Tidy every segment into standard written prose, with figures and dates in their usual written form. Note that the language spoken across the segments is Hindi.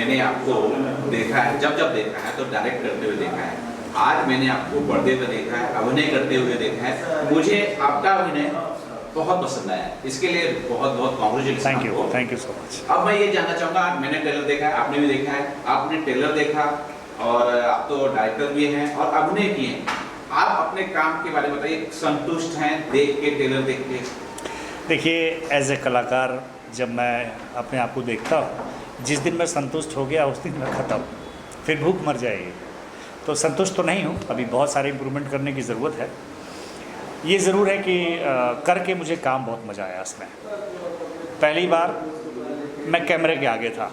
मैंने आपको देखा है, जब जब देखा है तो डायरेक्ट करते हुए देखा है, आज मैंने आपको पर्दे पर देखा है, अभिनय करते हुए देखा है। मुझे आपका अभिनय बहुत पसंद आया, इसके लिए बहुत बहुत congratulation. Thank you so much. अब मैं ये जानना चाहूँगा, मैंने ट्रेलर देखा है, आपने भी देखा है, आपने ट्रेलर देखा और आप तो डायरेक्टर भी हैं और अभिनय किए हैं, आप अपने काम के बारे में बताइए, संतुष्ट हैं देख के, ट्रेलर देख के? देखिए, एज ए कलाकार जब मैं अपने आप को देखता हूँ, जिस दिन मैं संतुष्ट हो गया उस दिन मैं ख़त्म, फिर भूख मर जाएगी। तो संतुष्ट तो नहीं हूँ, अभी बहुत सारे इम्प्रूवमेंट करने की ज़रूरत है। ये ज़रूर है कि करके मुझे काम बहुत मज़ा आया इसमें। पहली बार मैं कैमरे के आगे था।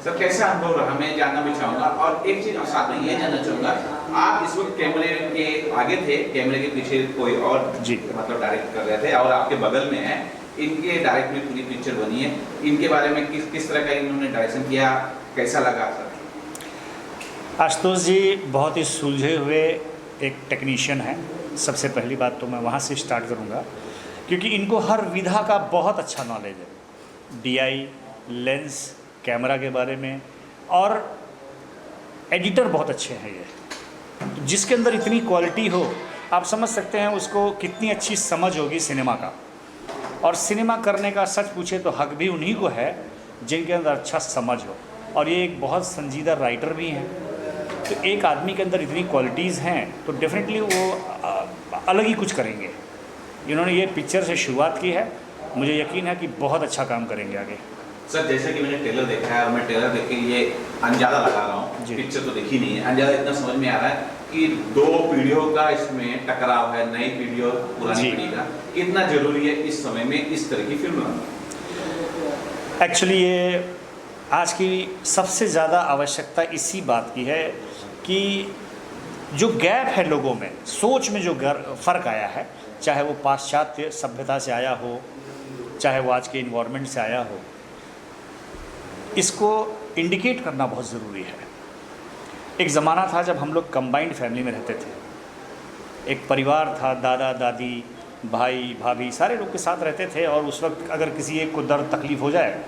सर कैसा अनुभव रहा, मैं जानना भी चाहूँगा। और एक चीज़ साथ में ये जानना चाहूँगा, आप इस वक्त कैमरे के आगे थे, कैमरे के पीछे कोई और जी मतलब डायरेक्ट कर रहे थे और आपके बगल में है, इनके डायरेक्ट में पूरी पिक्चर बनी है, इनके बारे में किस तरह का इन्होंने डायरेक्शन किया, कैसा लगा सर? आशुतोष जी बहुत ही सुलझे हुए एक टेक्नीशियन हैं। सबसे पहली बात तो मैं वहाँ से स्टार्ट करूँगा, क्योंकि इनको हर विधा का बहुत अच्छा नॉलेज है, डीआई, लेंस, कैमरा के बारे में, और एडिटर बहुत अच्छे हैं ये। जिसके अंदर इतनी क्वालिटी हो, आप समझ सकते हैं उसको कितनी अच्छी समझ होगी सिनेमा का। और सिनेमा करने का सच पूछे तो हक भी उन्हीं को है जिनके अंदर अच्छा समझ हो, और ये एक बहुत संजीदा राइटर भी हैं। तो एक आदमी के अंदर इतनी क्वालिटीज़ हैं तो डेफिनेटली वो अलग ही कुछ करेंगे। इन्होंने ये पिक्चर से शुरुआत की है, मुझे यकीन है कि बहुत अच्छा काम करेंगे आगे। सर जैसे कि मैंने ट्रेलर देखा है और मैं ट्रेलर देख के ये अंदाजा लगा रहा हूँ, पिक्चर तो देखी नहीं है, अंदाजा इतना समझ में आ रहा है कि दो पीढ़ियों का इसमें टकराव है, नई पीढ़ी और पुरानी पीढ़ी का। कितना जरूरी है इस समय में इस तरह की फिल्म बनाना? एक्चुअली ये आज की सबसे ज़्यादा आवश्यकता इसी बात की है कि जो गैप है लोगों में, सोच में जो फ़र्क आया है, चाहे वो पाश्चात्य सभ्यता से आया हो, चाहे वो आज के इन्वायरमेंट से आया हो, इसको इंडिकेट करना बहुत ज़रूरी है। एक ज़माना था जब हम लोग कंबाइंड फैमिली में रहते थे, एक परिवार था, दादा दादी, भाई भाभी सारे लोग के साथ रहते थे, और उस वक्त अगर किसी एक को दर्द तकलीफ़ हो जाए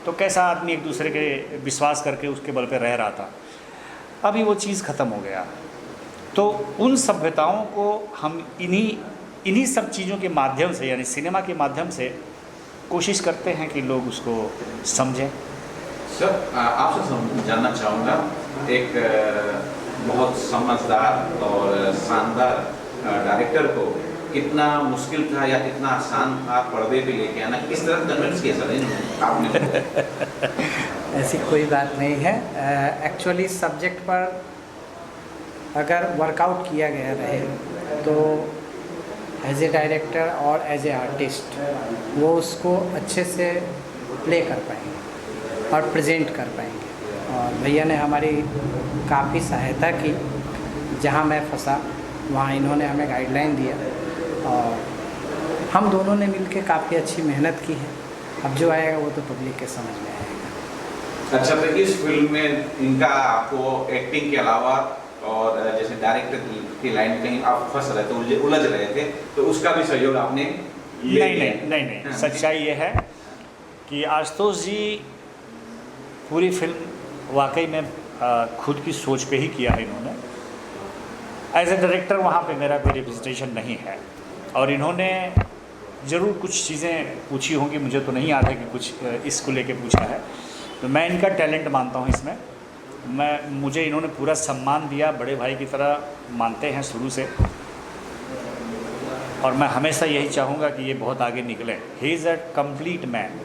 तो कैसा आदमी एक दूसरे के विश्वास करके उसके बल पे रह रहा था। अभी वो चीज़ ख़त्म हो गया। तो उन सभ्यताओं को हम इन्हीं सब चीज़ों के माध्यम से, यानी सिनेमा के माध्यम से कोशिश करते हैं कि लोग उसको समझें। सर आपसे जानना चाहूँगा, एक बहुत समझदार और शानदार डायरेक्टर को कितना मुश्किल था या कितना आसान था पर्दे पे लेके आना, किस तरह कन्विंस किया सर आपने? ऐसी कोई बात नहीं है। एक्चुअली सब्जेक्ट पर अगर वर्कआउट किया गया रहे तो एज ए डायरेक्टर और एज ए आर्टिस्ट वो उसको अच्छे से प्ले कर पाएंगे और प्रेजेंट कर पाएंगे। और भैया ने हमारी काफ़ी सहायता की, जहाँ मैं फंसा वहाँ इन्होंने हमें गाइडलाइन दिया, और हम दोनों ने मिलकर काफ़ी अच्छी मेहनत की है। अब जो आएगा वो तो पब्लिक के समझ में आएगा। अच्छा, तो इस फिल्म में इनका आपको एक्टिंग के अलावा और जैसे डायरेक्टर की लाइन कहीं आप फंस रहे थे, उलझ रहे थे, तो उसका भी सहयोग आपने नहीं। सच्चाई ये है कि आशुतोष जी पूरी फिल्म वाकई में खुद की सोच पे ही किया है इन्होंने। एज ए डायरेक्टर वहाँ पे मेरा कोई रिप्रेजेंटेशन नहीं है, और इन्होंने ज़रूर कुछ चीज़ें पूछी होंगी, मुझे तो नहीं याद है कि कुछ इसको लेके पूछा है। तो मैं इनका टैलेंट मानता हूँ इसमें। मुझे इन्होंने पूरा सम्मान दिया, बड़े भाई की तरह मानते हैं शुरू से, और मैं हमेशा यही चाहूँगा कि ये बहुत आगे निकले। He is a complete man.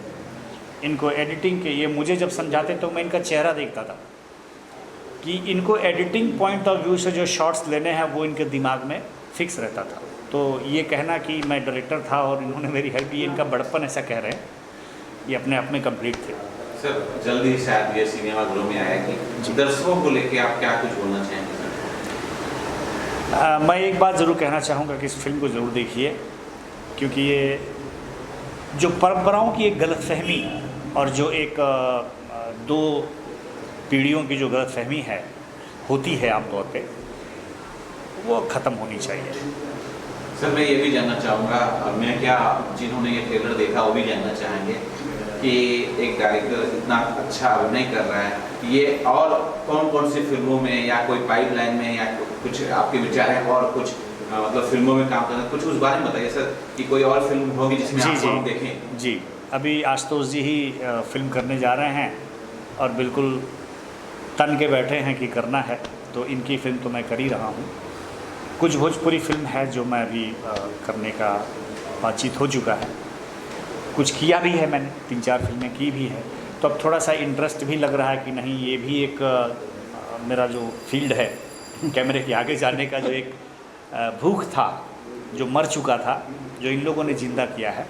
इनको एडिटिंग के ये मुझे जब समझाते तो मैं इनका चेहरा देखता था कि इनको एडिटिंग पॉइंट ऑफ व्यू से जो शॉट्स लेने हैं वो इनके दिमाग में फिक्स रहता था। तो ये कहना कि मैं डायरेक्टर था और इन्होंने मेरी हेल्प की, इनका बड़प्पन ऐसा कह रहे हैं, ये अपने आप में कंप्लीट थे। सर जल्दी शायद ये सिनेमा घरों में आएगी, दर्शकों को लेके आप क्या कुछ बोलना चाहेंगे? मैं एक बात ज़रूर कहना चाहूँगा कि इस फिल्म को ज़रूर देखिए, क्योंकि ये जो परंपराओं की एक गलतफहमी और जो एक दो पीढ़ियों की जो गलतफहमी है होती है आमतौर पे, वो ख़त्म होनी चाहिए। सर मैं ये भी जानना चाहूँगा, मैं क्या जिन्होंने ये ट्रेलर देखा वो भी जानना चाहेंगे कि एक डायरेक्टर इतना अच्छा अभिनय कर रहा है, ये और कौन कौन सी फिल्मों में या कोई पाइपलाइन में या कुछ आपके विचार हैं और कुछ मतलब फिल्मों में काम करना, कुछ उस बारे में बताइए सर कि कोई और फिल्म होगी जिसमें जी आप हम जी देखें। जी, अभी आशुतोष जी ही फिल्म करने जा रहे हैं और बिल्कुल तन के बैठे हैं कि करना है, तो इनकी फ़िल्म तो मैं कर ही रहा हूँ। कुछ भोजपुरी फिल्म है जो मैं अभी करने का बातचीत हो चुका है, कुछ किया भी है मैंने, 3-4 फिल्में की भी है, तो अब थोड़ा सा इंटरेस्ट भी लग रहा है कि नहीं ये भी एक मेरा जो फील्ड है कैमरे के आगे जाने का, जो एक भूख था जो मर चुका था, जो इन लोगों ने ज़िंदा किया है,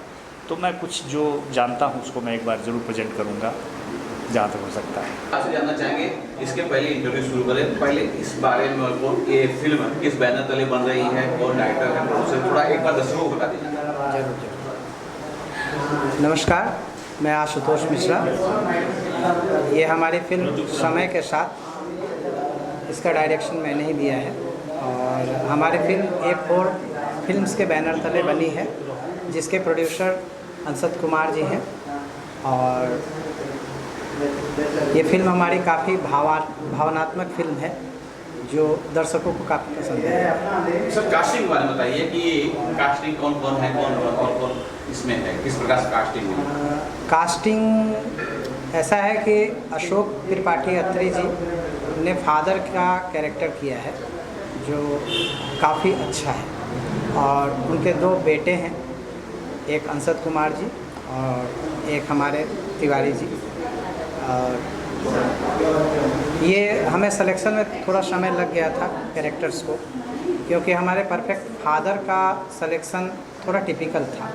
तो मैं कुछ जो जानता हूँ उसको मैं एक बार ज़रूर प्रेजेंट करूँगा जहाँ तक हो सकता है। आपसे जानना चाहेंगे, इसके पहले इंटरव्यू शुरू करें, पहले इस बारे में और ये फिल्म किस बैनर तले बन रही है, कौन डायरेक्टर है, प्रोड्यूसर, थोड़ा एक बार दर्शकों को बता दीजिए। जरूर जरूर। नमस्कार, मैं आशुतोष मिश्रा। ये हमारी फिल्म समय के साथ, इसका डायरेक्शन मैंने ही दिया है और हमारी फिल्म A4 फिल्म्स के बैनर तले बनी है, जिसके प्रोड्यूसर अंशत कुमार जी हैं। और ये फिल्म हमारी काफ़ी भावनात्मक फिल्म है जो दर्शकों को काफ़ी पसंद है। सर कास्टिंग के बारे में बताइए कि कास्टिंग कौन कौन है, कौन इसमें है, किस प्रकार से कास्टिंग है? कास्टिंग ऐसा है कि अशोक त्रिपाठी अत्री जी ने फादर का कैरेक्टर किया है जो काफ़ी अच्छा है, और उनके 2 बेटे हैं, एक अंशत कुमार जी और एक हमारे तिवारी जी। और ये हमें सिलेक्शन में थोड़ा समय लग गया था कैरेक्टर्स को, क्योंकि हमारे परफेक्ट फादर का सिलेक्शन थोड़ा टिपिकल था।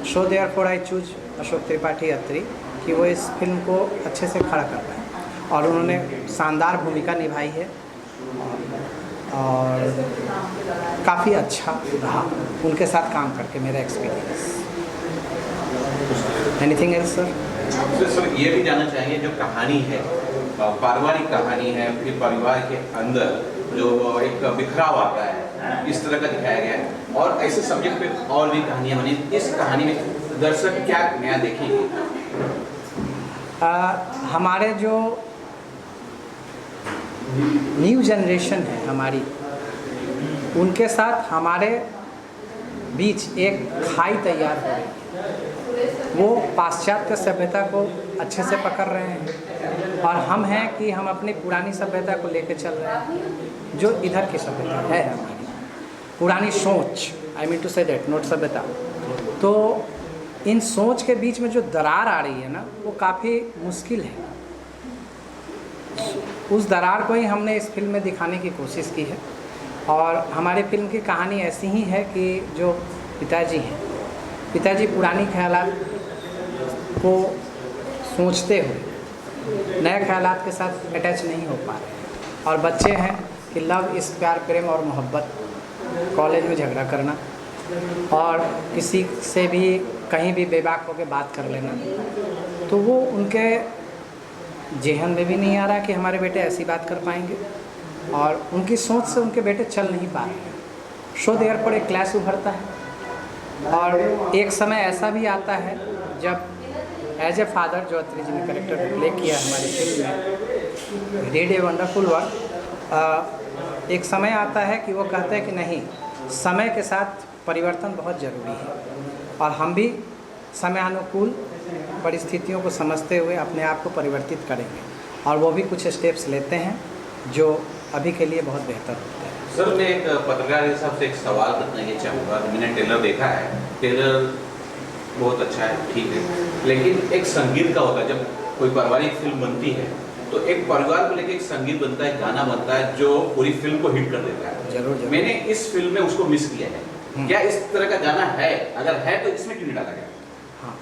So therefore I choose Ashok Tripathi Atri कि वो इस फिल्म को अच्छे से खड़ा कर पाए, और उन्होंने शानदार भूमिका निभाई है और काफ़ी अच्छा रहा उनके साथ काम करके मेरा experience. Anything else sir? Sir ये भी जानना चाहेंगे, जो कहानी है पारिवारिक कहानी है, फिर परिवार के अंदर जो एक बिखराव आता है, इस तरह का दिखाया गया है, और ऐसे सब्जेक्ट पे और भी कहानियाँ बनी, इस कहानी में दर्शक क्या नया देखेंगे? हमारे जो न्यू जनरेशन है हमारी, उनके साथ हमारे बीच एक खाई तैयार हो रही है। वो पाश्चात्य सभ्यता को अच्छे से पकड़ रहे हैं और हम हैं कि हम अपनी पुरानी सभ्यता को लेकर चल रहे हैं, जो इधर की सभ्यता है हमारी पुरानी सोच, I mean to say that, not सभ्यता। तो इन सोच के बीच में जो दरार आ रही है ना, वो काफ़ी मुश्किल है। उस दरार को ही हमने इस फिल्म में दिखाने की कोशिश की है, और हमारी फिल्म की कहानी ऐसी ही है कि जो पिताजी हैं, पिताजी पुरानी ख्यालात को सोचते हुए नए ख्यालात के साथ अटैच नहीं हो पा रहे हैं, और बच्चे हैं कि लव इस प्यार प्रेम और मोहब्बत, कॉलेज में झगड़ा करना और किसी से भी कहीं भी बेबाक होकर बात कर लेना, तो वो उनके जेहन में भी नहीं आ रहा कि हमारे बेटे ऐसी बात कर पाएंगे, और उनकी सोच से उनके बेटे चल नहीं पा रहे हैं। सो देयर पर एक क्लैश उभरता है, और एक समय ऐसा भी आता है जब एज ए फादर, जो अत्री जी ने करेक्टर प्ले किया हमारी फिल्म में, डिड ए वंडरफुल वर्क। एक समय आता है कि वो कहते हैं कि नहीं, समय के साथ परिवर्तन बहुत ज़रूरी है, और हम भी समयानुकूल परिस्थितियों को समझते हुए अपने आप को परिवर्तित करेंगे, और वो भी कुछ स्टेप्स लेते हैं जो अभी के लिए बहुत बेहतर होते हैं। सर मैं एक पत्रकार के हिसाब से एक सवाल करना ये चाहूँगा। मैंने ट्रेलर देखा है, ट्रेलर बहुत अच्छा है, ठीक है, लेकिन एक संगीत का होता है, जब कोई पारिवारिक फिल्म बनती है तो एक परिवार को लेकर एक संगीत बनता है, गाना बनता है जो पूरी फिल्म को हिट कर देता है। जरूर जरूर। मैंने इस फिल्म में उसको मिस किया है। क्या इस तरह का गाना है? अगर है तो इसमें क्यों नहीं डाला गया? हाँ,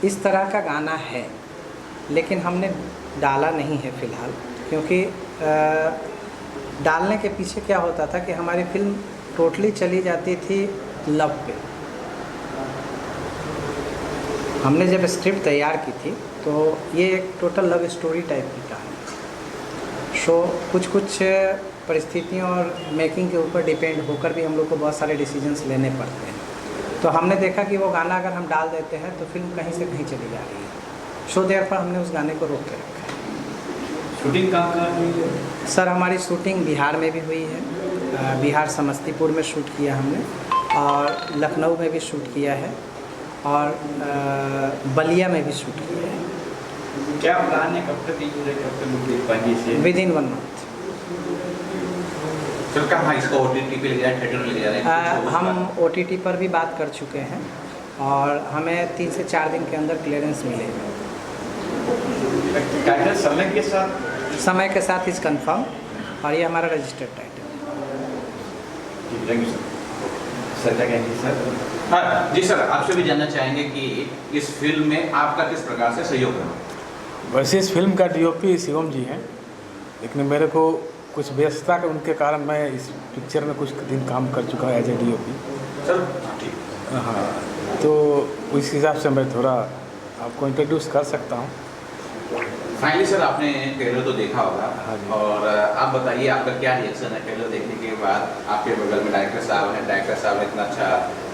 इस तरह का गाना है, लेकिन हमने डाला नहीं है फ़िलहाल, क्योंकि डालने के पीछे क्या होता था कि हमारी फिल्म टोटली चली जाती थी लव पे। हमने जब स्क्रिप्ट तैयार की थी तो ये एक टोटल लव स्टोरी टाइप की कहानी। सो कुछ परिस्थितियों और मेकिंग के ऊपर डिपेंड होकर भी हम लोग को बहुत सारे डिसीजंस लेने पड़ते हैं। तो हमने देखा कि वो गाना अगर हम डाल देते हैं तो फिल्म कहीं से कहीं चली जा रही है। सो देयर पर हमने उस गाने को रोक के रखा है। शूटिंग कहाँ हुई है? सर हमारी शूटिंग बिहार में भी हुई है, बिहार समस्तीपुर में शूट किया हमने, और लखनऊ में भी शूट किया है, और बलिया में भी शूट किया है। क्या प्लान है, कब तक कब तक मुझे पाएंगे इसे? With in 1 month. सर कहाँ इसको OTT पे ले जाए, थिएटर में ले जा रहे हैं? हम OTT पर भी बात कर चुके हैं और हमें 3 से 4 दिन के अंदर क्लियरेंस मिलेगा। टाइटल समय के साथ इस कंफर्म, और ये हमारा रजिस्टर्ड टाइटल है। Thank you sir. क्या कहेंगे सर? हाँ जी सर, आपसे भी जानना चाहेंगे कि इस फिल्म में आपका किस प्रकार से सहयोग रहा? वैसे इस फिल्म का DOP शिवम जी हैं, लेकिन मेरे को कुछ व्यस्तता के उनके कारण मैं इस पिक्चर में कुछ दिन काम कर चुका है एज ए DOP। सर ठीक। हाँ, तो उस हिसाब से मैं थोड़ा आपको इंट्रोड्यूस कर सकता हूँ। फाइनली सर, आपने ट्रेलर तो देखा होगा। हाँ जी। और आप बताइए आपका क्या रिएक्शन है ट्रेलर देखने के बाद? आपके बगल में डायरेक्टर साहब हैं, डायरेक्टर साहब ने इतना अच्छा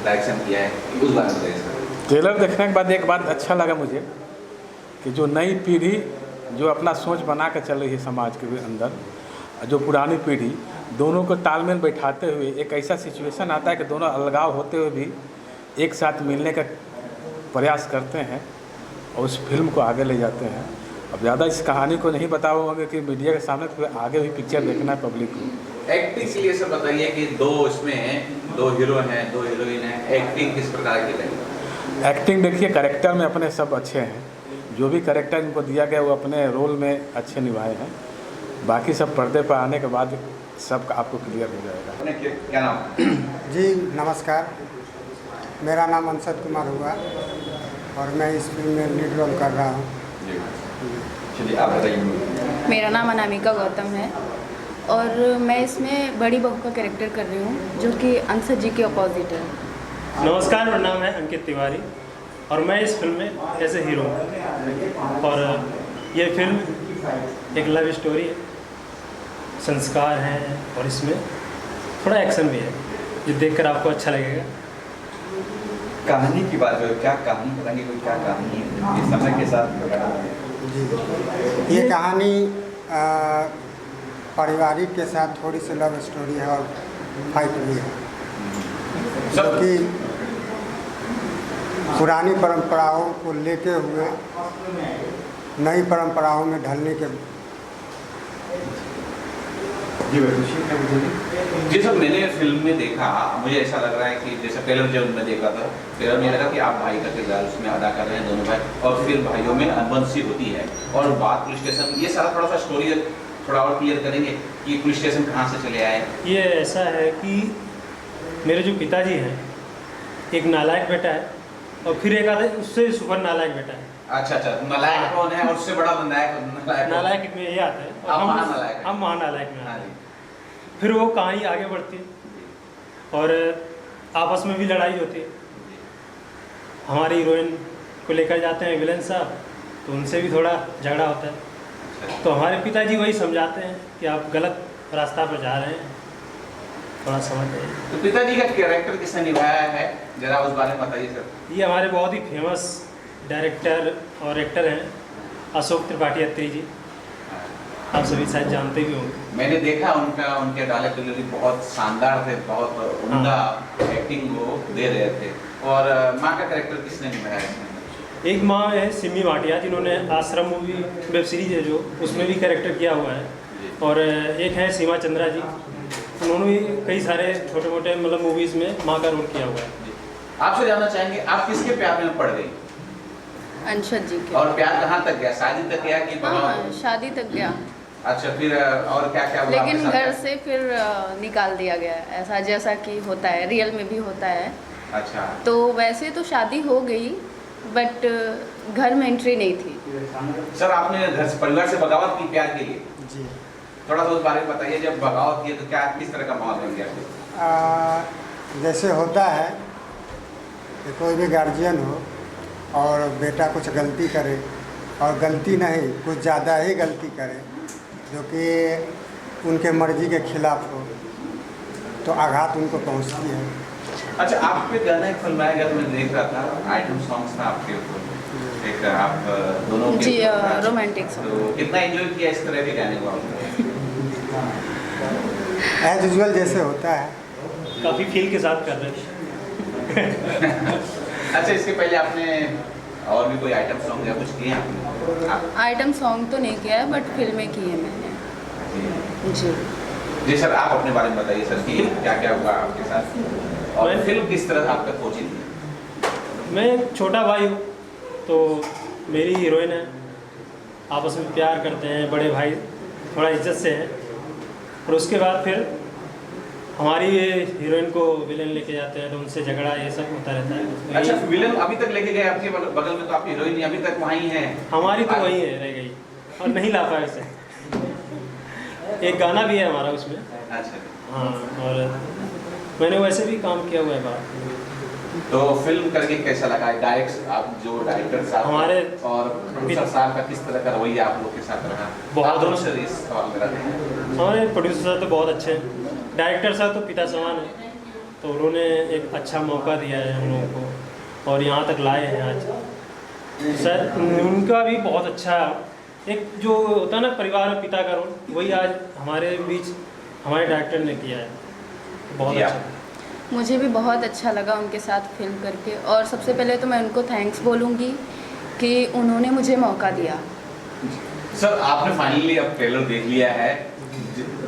डायरेक्शन किया है, उस बारे में बताइए सर। ट्रेलर देखने के बाद एक बात अच्छा लगा मुझे कि जो नई पीढ़ी जो अपना सोच बना के चल रही है समाज के अंदर, जो पुरानी पीढ़ी, दोनों को तालमेल बैठाते हुए एक ऐसा सिचुएशन आता है कि दोनों अलगाव होते हुए भी एक साथ मिलने का प्रयास करते हैं और उस फिल्म को आगे ले जाते हैं। अब ज़्यादा इस कहानी को नहीं बताऊंगा कि मीडिया के सामने, तो आगे भी पिक्चर देखना है पब्लिक को। एक्टिंग के लिए सर बताइए कि इसमें 2 हीरो हैं, 2 हीरोइन हैं, एक्टिंग किस प्रकार की लगी? एक्टिंग देखिए, कैरेक्टर में अपने सब अच्छे हैं, जो भी कैरेक्टर इनको दिया गया वो अपने रोल में अच्छे निभाए हैं। बाकी सब पर्दे पर आने के बाद सब आपको क्लियर हो जाएगा। अपने क्या नाम? जी नमस्कार, मेरा नाम अंशद कुमार हुआ और मैं इस फिल्म में लीड रोल कर रहा हूँ। चलिए आप बताइए। मेरा नाम अनामिका गौतम है और मैं इसमें बड़ी बहू का कैरेक्टर कर रही हूँ, जो कि अंशद जी के अपोजिट है। नमस्कार, मेरा नाम है अंकित तिवारी और मैं इस फिल्म में एज ए हीरो हूँ। और ये फिल्म एक लव स्टोरी है, संस्कार हैं और इसमें थोड़ा एक्शन भी है, जो देखकर आपको अच्छा लगेगा। कहानी की बात है, क्या कहानी बताएंगे? कोई क्या कहानी है इस समय के साथ? जी, ये कहानी पारिवारिक के साथ थोड़ी सी लव स्टोरी है और फाइट भी है, क्योंकि पुरानी परंपराओं को लेते हुए नई परंपराओं में ढलने के। जी सर, मैंने फिल्म में देखा, मुझे ऐसा लग रहा है कि जैसे ट्रेलर जब मैं देख रहा था, ट्रेलर में लगा कि आप भाई का किरदार उसमें अदा कर रहे हैं, दोनों भाई, और फिर भाइयों में अनबन सी होती है और बात पुलिस स्टेशन, ये सारा थोड़ा सा स्टोरी थोड़ा और क्लियर करेंगे कि पुलिस स्टेशन कहाँ से चले आए? ये ऐसा है कि मेरे जो पिताजी हैं, एक नालायक बेटा है और फिर एक आधा उससे सुपर नालायक बेटा है। अच्छा, नालायक कौन है और उससे बड़ा नालायक में ये आता है और हम महानालायक में आते हैं। फिर वो कहानी आगे बढ़ती है और आपस में भी लड़ाई होती है। हमारी हीरोइन को लेकर जाते हैं विलन साहब, तो उनसे भी थोड़ा झगड़ा होता है। तो हमारे पिताजी वही समझाते हैं कि आप गलत रास्ता पर जा रहे हैं, थोड़ा समझ आइए। तो पिताजी का कैरेक्टर किसने निभाया है, जरा उस बारे में बताइए सर। ये हमारे बहुत ही फेमस डायरेक्टर और एक्टर हैं, अशोक त्रिपाठी अत्री जी, आप सभी शायद जानते भी होंगे। मैंने देखा उनके डायलॉग डिलीवरी बहुत शानदार थे, बहुत उम्दा एक्टिंग वो दे रहे थे। और माँ का कैरेक्टर किसने निभाया इसमें? एक माँ है सिमी भाटिया, जिन्होंने आश्रम मूवी वेब सीरीज है जो, उसमें भी कैरेक्टर किया हुआ है। और एक है सीमा चंद्रा जी, उन्होंने भी कई सारे छोटे मोटे मतलब मूवीज़ में माँ का रोल किया हुआ है। आपसे जानना चाहेंगे, आप किसके प्यार में पड़ गई? अंशद जी के। और प्यार कहाँ तक गया? शादी तक गया कि हाँ, शादी तक गया। अच्छा, फिर और क्या क्या हुआ? लेकिन घर से फिर निकाल दिया गया, ऐसा जैसा कि होता है, रियल में भी होता है। अच्छा, तो वैसे तो शादी हो गई, बट घर में एंट्री नहीं थी। सर आपने घर से, परिवार से बगावत की प्यार के लिए? जी, थोड़ा सा उस बारे में बताइए। जब बगावत की तो क्या, किस तरह का माहौल बन गया? जैसे होता है कि कोई भी गार्जियन हो और बेटा कुछ गलती करे, और गलती नहीं कुछ ज़्यादा ही गलती करे जो कि उनके मर्जी के खिलाफ हो, तो आघात उनको पहुंचती है। अच्छा, आप पे गाना एक फिल्माया गया तो मैं देख रहा था, आइटम सॉन्ग्स था आपके ऊपर, एक आप दोनों के जी, ऊपर। Romantic song. तो कितना एंजॉय किया इस तरह के गाने को आपने? एज यूजुअल जैसे होता है। काफ़ी फील के साथ कर रहे हैं। अच्छा, इसके पहले आपने और भी कोई आइटम सॉन्ग या कुछ किए आपने? आप आइटम सॉन्ग तो नहीं किया है बट फिल्में की है मैंने। जी। जी सर, आप अपने बारे में बताइए सर कि क्या क्या हुआ आपके साथ और मैं- फिल्म किस तरह आप तक पहुंची थी? मैं एक छोटा भाई हूँ, तो मेरी हीरोइन है, आपस में प्यार करते हैं, बड़े भाई थोड़ा इज्जत से हैं। और उसके बाद फिर हमारी हीरोइन को विलेन लेके जाते हैं तो उनसे झगड़ा ये सब होता रहता है। तो अच्छा, यही- विलन अभी तक लेके गए आपके बगल में, तो आपकी हीरोइन अभी तक वहीं है? हमारी तो वहीं है, रह गई और नहीं ला पाए उसे। एक गाना भी है हमारा उसमें। अच्छा, हाँ, और मैंने वैसे भी काम किया हुआ है बाहर। तो फिल्म करके कैसा लगा? डायरेक्ट आप जो डायरेक्टर साहब हमारे- और प्रोड्यूसर साहब का किस तरह का रवैया आप लोग के साथ रहा? बहुत आप दोनों से इस सवाल में रहे हैं। हमारे प्रोड्यूसर साहब तो बहुत अच्छे हैं, डायरेक्टर साहब तो पिता समान है, तो उन्होंने एक अच्छा मौका दिया है हम लोगों को और यहाँ तक लाए हैं आज। सर उनका भी बहुत अच्छा, एक जो होता है ना परिवार में पिता का रोल, वही आज हमारे बीच हमारे डायरेक्टर ने किया है, बहुत जी, अच्छा। मुझे भी बहुत अच्छा लगा उनके साथ फिल्म करके, और सबसे पहले तो मैं उनको थैंक्स बोलूँगी कि उन्होंने मुझे मौका दिया। सर, आपने फाइनली अब ट्रेलर देख लिया है,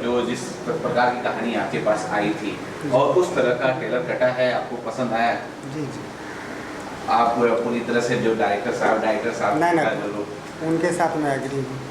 जो जिस प्रकार की कहानी आपके पास आई थी और उस तरह का ट्रेलर कटा है, आपको पसंद आया? जी जी। आप पूरी तरह से जो डायरेक्टर साहब नहीं का जो नहीं, उनके साथ मैं एग्री हूँ।